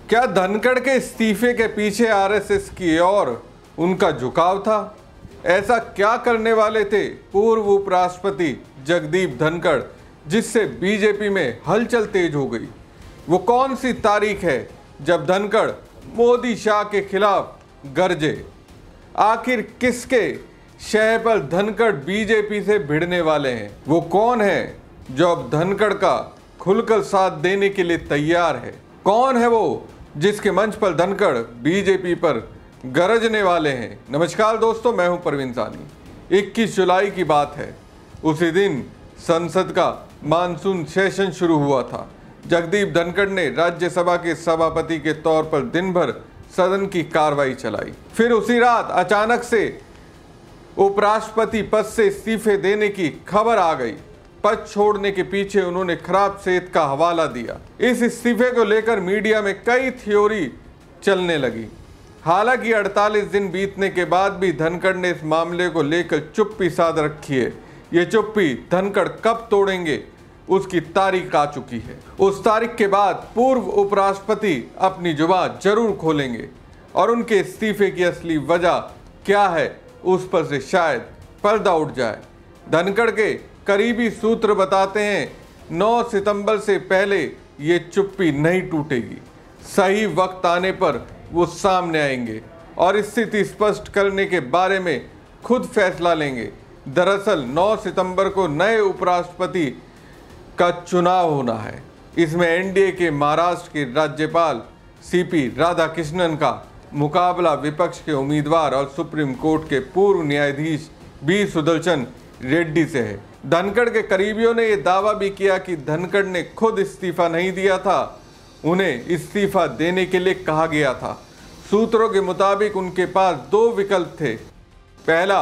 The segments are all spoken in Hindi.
क्या धनखड़ के इस्तीफे के पीछे आरएसएस की ओर उनका झुकाव था? ऐसा क्या करने वाले थे पूर्व उपराष्ट्रपति जगदीप धनखड़ जिससे बीजेपी में हलचल तेज हो गई? वो कौन सी तारीख है जब धनखड़ मोदी शाह के खिलाफ गरजे? आखिर किसके शह पर धनखड़ बीजेपी से भिड़ने वाले हैं? वो कौन है जो अब धनखड़ का खुलकर साथ देने के लिए तैयार है? कौन है वो जिसके मंच पर धनखड़ बीजेपी पर गरजने वाले हैं? नमस्कार दोस्तों, मैं हूं परवीन सानी। 21 जुलाई की बात है। उसी दिन संसद का मानसून सेशन शुरू हुआ था। जगदीप धनखड़ ने राज्यसभा के सभापति के तौर पर दिन भर सदन की कार्रवाई चलाई। फिर उसी रात अचानक से उपराष्ट्रपति पद से इस्तीफे देने की खबर आ गई। पद छोड़ने के पीछे उन्होंने खराब सेहत का हवाला दिया। इस इस्तीफे को लेकर मीडिया में कई थ्योरी चलने लगी। हालांकि 48 दिन बीतने के बाद भी धनखड़ ने इस मामले को लेकर चुप्पी साध रखी है। ये चुप्पी धनखड़ कब तोड़ेंगे उसकी तारीख आ चुकी है। उस तारीख के बाद पूर्व उपराष्ट्रपति अपनी जुबान जरूर खोलेंगे और उनके इस्तीफे की असली वजह क्या है उस पर से शायद पर्दा उठ जाए। धनखड़ के करीबी सूत्र बताते हैं 9 सितंबर से पहले ये चुप्पी नहीं टूटेगी। सही वक्त आने पर वो सामने आएंगे और स्थिति स्पष्ट करने के बारे में खुद फैसला लेंगे। दरअसल 9 सितंबर को नए उपराष्ट्रपति का चुनाव होना है। इसमें एनडीए के महाराष्ट्र के राज्यपाल सीपी राधाकृष्णन का मुकाबला विपक्ष के उम्मीदवार और सुप्रीम कोर्ट के पूर्व न्यायाधीश बी सुदर्शन रेड्डी से है। धनखड़ के करीबियों ने यह दावा भी किया कि धनखड़ ने खुद इस्तीफा नहीं दिया था, उन्हें इस्तीफा देने के लिए कहा गया था। सूत्रों के मुताबिक उनके पास 2 विकल्प थे। पहला,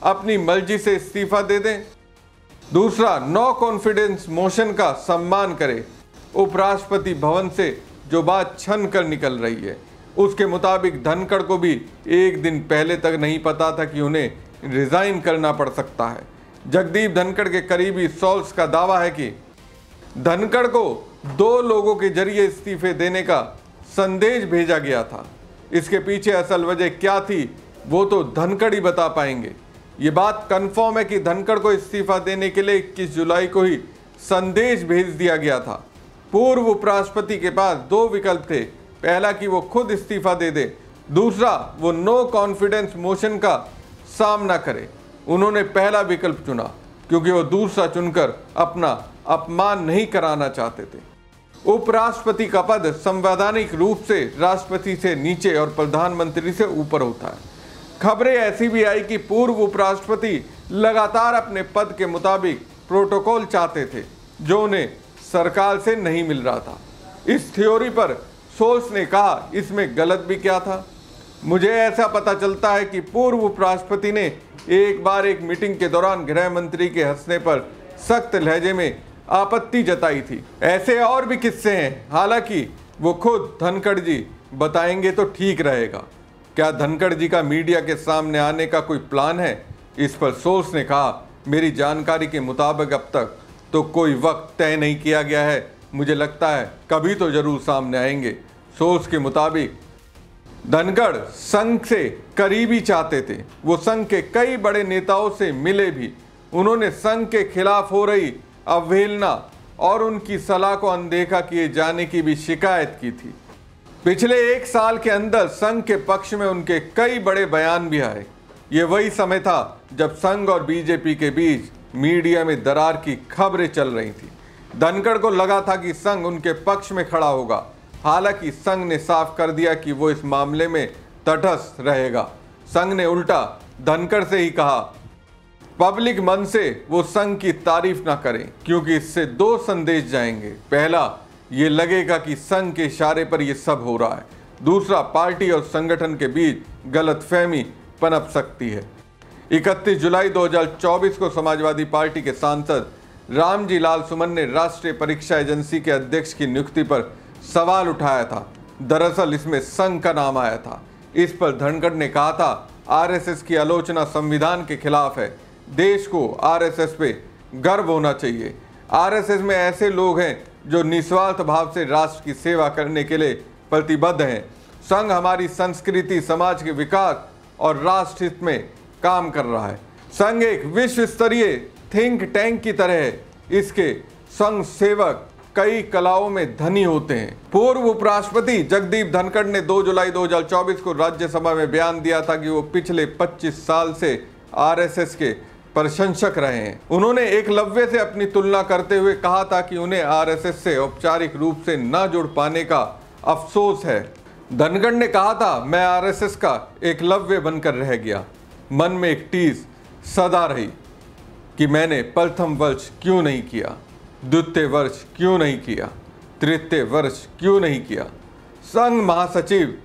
अपनी मर्जी से इस्तीफा दे दें। दूसरा, नो कॉन्फिडेंस मोशन का सम्मान करें। उपराष्ट्रपति भवन से जो बात छन कर निकल रही है उसके मुताबिक धनखड़ को भी एक दिन पहले तक नहीं पता था कि उन्हें रिजाइन करना पड़ सकता है। जगदीप धनखड़ के करीबी सोर्स का दावा है कि धनखड़ को 2 लोगों के जरिए इस्तीफे देने का संदेश भेजा गया था। इसके पीछे असल वजह क्या थी वो तो धनखड़ ही बता पाएंगे। ये बात कंफर्म है कि धनखड़ को इस्तीफा देने के लिए 21 जुलाई को ही संदेश भेज दिया गया था। पूर्व उपराष्ट्रपति के पास 2 विकल्प थे। पहला कि वो खुद इस्तीफा दे दे, दूसरा वो नो कॉन्फिडेंस मोशन का सामना करे। उन्होंने पहला विकल्प चुना क्योंकि वो दूसरा चुनकर अपना अपमान नहीं कराना चाहते थे। उपराष्ट्रपति का पद संवैधानिक रूप से राष्ट्रपति से नीचे और प्रधानमंत्री से ऊपर होता है। खबरें ऐसी भी आई कि पूर्व उपराष्ट्रपति लगातार अपने पद के मुताबिक प्रोटोकॉल चाहते थे जो उन्हें सरकार से नहीं मिल रहा था। इस थ्योरी पर सोर्स ने कहा इसमें गलत भी क्या था। मुझे ऐसा पता चलता है कि पूर्व उपराष्ट्रपति ने एक बार एक मीटिंग के दौरान गृह मंत्री के हंसने पर सख्त लहजे में आपत्ति जताई थी। ऐसे और भी किस्से हैं, हालांकि वो खुद धनखड़ जी बताएंगे तो ठीक रहेगा। क्या धनखड़ जी का मीडिया के सामने आने का कोई प्लान है? इस पर सोर्स ने कहा, मेरी जानकारी के मुताबिक अब तक तो कोई वक्त तय नहीं किया गया है। मुझे लगता है कभी तो जरूर सामने आएंगे। सोर्स के मुताबिक धनखड़ संघ से करीबी चाहते थे। वो संघ के कई बड़े नेताओं से मिले भी। उन्होंने संघ के खिलाफ हो रही अवहेलना और उनकी सलाह को अनदेखा किए जाने की भी शिकायत की थी। पिछले 1 साल के अंदर संघ के पक्ष में उनके कई बड़े बयान भी आए। ये वही समय था जब संघ और बीजेपी के बीच मीडिया में दरार की खबरें चल रही थी। धनखड़ को लगा था कि संघ उनके पक्ष में खड़ा होगा। हालांकि संघ ने साफ कर दिया कि वो इस मामले में तटस्थ रहेगा। संघ ने उल्टा धनखड़ से ही कहा पब्लिक मन से वो संघ की तारीफ ना करें क्योंकि इससे 2 संदेश जाएंगे। पहला, ये लगेगा कि संघ के इशारे पर ये सब हो रहा है। दूसरा, पार्टी और संगठन के बीच गलतफहमी पनप सकती है। 31 जुलाई 2024 को समाजवादी पार्टी के सांसद रामजी लाल सुमन ने राष्ट्रीय परीक्षा एजेंसी के अध्यक्ष की नियुक्ति पर सवाल उठाया था। दरअसल इसमें संघ का नाम आया था। इस पर धनखड़ ने कहा था आरएसएस की आलोचना संविधान के खिलाफ है। देश को आरएसएस पे गर्व होना चाहिए। आरएसएस में ऐसे लोग हैं जो निस्वार्थ भाव से राष्ट्र की सेवा करने के लिए प्रतिबद्ध हैं। संघ हमारी संस्कृति, समाज के विकास और राष्ट्र हित में काम कर रहा है। संघ एक विश्व स्तरीय थिंक टैंक की तरह है। इसके संघ सेवक कई कलाओं में धनी होते हैं। पूर्व उपराष्ट्रपति जगदीप धनखड़ ने 2 जुलाई 2024 को राज्यसभा में बयान दिया था कि वो पिछले 25 साल से आरएसएस के प्रशंसक रहे हैं। उन्होंने एकलव्य से अपनी तुलना करते हुए कहा था कि उन्हें आरएसएस से औपचारिक रूप से न जुड़ पाने का अफसोस है। धनखड़ ने कहा था, मैं आरएसएस का एकलव्य बनकर रह गया। मन में एक टीस सदा रही कि मैंने प्रथम वर्ष क्यों नहीं किया, द्वितीय वर्ष क्यों नहीं किया, तृतीय वर्ष क्यों नहीं किया। संघ महासचिव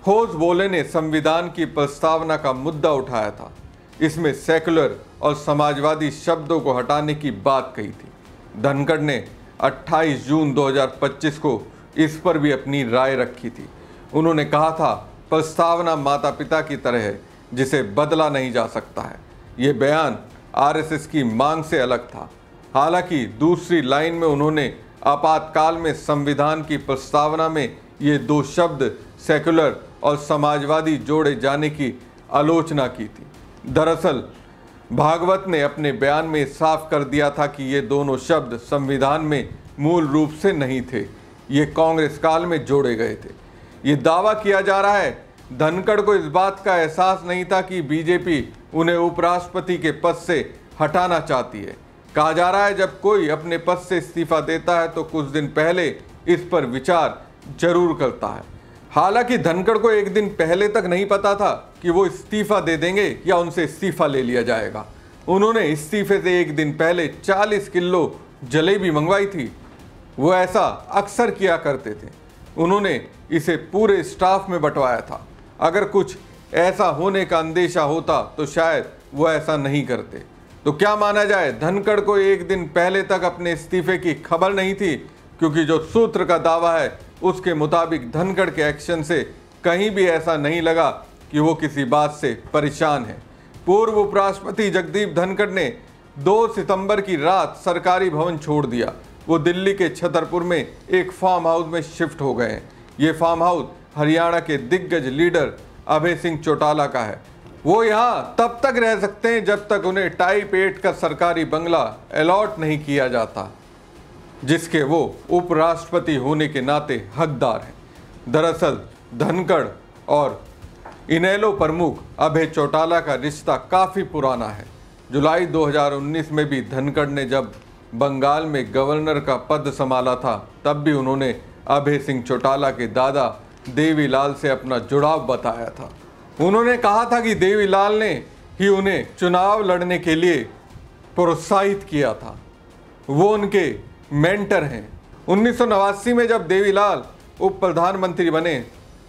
होस बोले ने संविधान की प्रस्तावना का मुद्दा उठाया था। इसमें सेकुलर और समाजवादी शब्दों को हटाने की बात कही थी। धनखड़ ने 28 जून 2025 को इस पर भी अपनी राय रखी थी। उन्होंने कहा था, प्रस्तावना माता पिता की तरह है जिसे बदला नहीं जा सकता है। ये बयान आरएसएस की मांग से अलग था। हालांकि दूसरी लाइन में उन्होंने आपातकाल में संविधान की प्रस्तावना में ये 2 शब्द सेकुलर और समाजवादी जोड़े जाने की आलोचना की थी। दरअसल भागवत ने अपने बयान में साफ कर दिया था कि ये दोनों शब्द संविधान में मूल रूप से नहीं थे, ये कांग्रेस काल में जोड़े गए थे। ये दावा किया जा रहा है धनखड़ को इस बात का एहसास नहीं था कि बीजेपी उन्हें उपराष्ट्रपति के पद से हटाना चाहती है। कहा जा रहा है जब कोई अपने पद से इस्तीफा देता है तो कुछ दिन पहले इस पर विचार जरूर करता है। हालांकि धनखड़ को एक दिन पहले तक नहीं पता था कि वो इस्तीफा दे देंगे या उनसे इस्तीफा ले लिया जाएगा। उन्होंने इस्तीफे से एक दिन पहले 40 किलो जलेबी मंगवाई थी। वो ऐसा अक्सर किया करते थे। उन्होंने इसे पूरे स्टाफ में बंटवाया था। अगर कुछ ऐसा होने का अंदेशा होता तो शायद वो ऐसा नहीं करते। तो क्या माना जाए, धनखड़ को एक दिन पहले तक अपने इस्तीफे की खबर नहीं थी, क्योंकि जो सूत्र का दावा है उसके मुताबिक धनखड़ के एक्शन से कहीं भी ऐसा नहीं लगा कि वो किसी बात से परेशान है। पूर्व उपराष्ट्रपति जगदीप धनखड़ ने 2 सितंबर की रात सरकारी भवन छोड़ दिया। वो दिल्ली के छतरपुर में एक फार्म हाउस में शिफ्ट हो गए हैं। ये फार्म हाउस हरियाणा के दिग्गज लीडर अभय सिंह चौटाला का है। वो यहाँ तब तक रह सकते हैं जब तक उन्हें टाइप 8 का सरकारी बंगला अलॉट नहीं किया जाता, जिसके वो उपराष्ट्रपति होने के नाते हकदार हैं। दरअसल धनखड़ और इनेलो प्रमुख अभय चौटाला का रिश्ता काफ़ी पुराना है। जुलाई 2019 में भी धनखड़ ने जब बंगाल में गवर्नर का पद संभाला था, तब भी उन्होंने अभय सिंह चौटाला के दादा देवीलाल से अपना जुड़ाव बताया था। उन्होंने कहा था कि देवीलाल ने ही उन्हें चुनाव लड़ने के लिए प्रोत्साहित किया था। वो उनके मेंटर हैं। 1989 में जब देवीलाल उप प्रधानमंत्री बने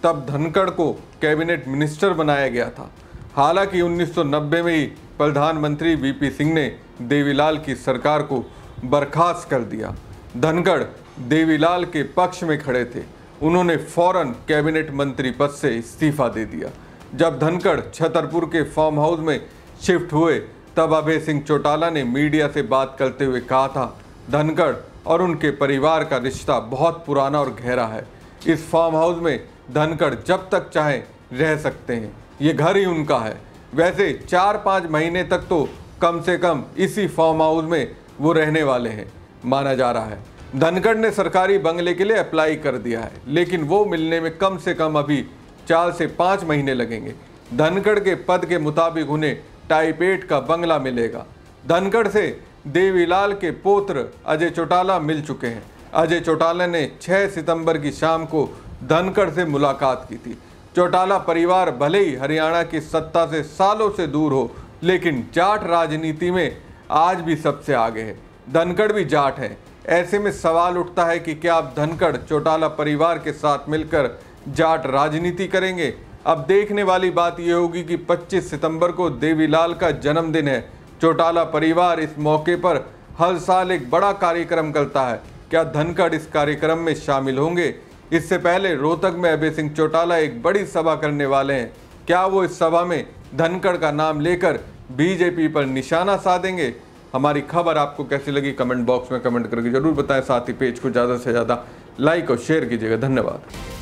तब धनखड़ को कैबिनेट मिनिस्टर बनाया गया था। हालांकि 1990 में ही प्रधानमंत्री वीपी सिंह ने देवीलाल की सरकार को बर्खास्त कर दिया। धनखड़ देवीलाल के पक्ष में खड़े थे। उन्होंने फौरन कैबिनेट मंत्री पद से इस्तीफा दे दिया। जब धनखड़ छतरपुर के फार्म हाउस में शिफ्ट हुए तब अभय सिंह चौटाला ने मीडिया से बात करते हुए कहा था, धनखड़ और उनके परिवार का रिश्ता बहुत पुराना और गहरा है। इस फार्म हाउस में धनखड़ जब तक चाहे रह सकते हैं, ये घर ही उनका है। वैसे 4-5 महीने तक तो कम से कम इसी फार्म हाउस में वो रहने वाले हैं माना जा रहा है। धनखड़ ने सरकारी बंगले के लिए अप्लाई कर दिया है, लेकिन वो मिलने में कम से कम अभी 4 से 5 महीने लगेंगे। धनखड़ के पद के मुताबिक उन्हें टाइप 8 का बंगला मिलेगा। धनखड़ से देवीलाल के पुत्र अजय चौटाला मिल चुके हैं। अजय चौटाला ने 6 सितंबर की शाम को धनखड़ से मुलाकात की थी। चौटाला परिवार भले ही हरियाणा की सत्ता से सालों से दूर हो, लेकिन जाट राजनीति में आज भी सबसे आगे है। धनखड़ भी जाट है। ऐसे में सवाल उठता है कि क्या अब धनखड़ चौटाला परिवार के साथ मिलकर जाट राजनीति करेंगे। अब देखने वाली बात यह होगी कि 25 सितंबर को देवीलाल का जन्मदिन है। चौटाला परिवार इस मौके पर हर साल एक बड़ा कार्यक्रम करता है। क्या धनखड़ इस कार्यक्रम में शामिल होंगे? इससे पहले रोहतक में अभय सिंह चौटाला एक बड़ी सभा करने वाले हैं। क्या वो इस सभा में धनखड़ का नाम लेकर बीजेपी पर निशाना साधेंगे? हमारी खबर आपको कैसी लगी कमेंट बॉक्स में कमेंट करके जरूर बताएं। साथ ही पेज को ज़्यादा से ज़्यादा लाइक और शेयर कीजिएगा। धन्यवाद।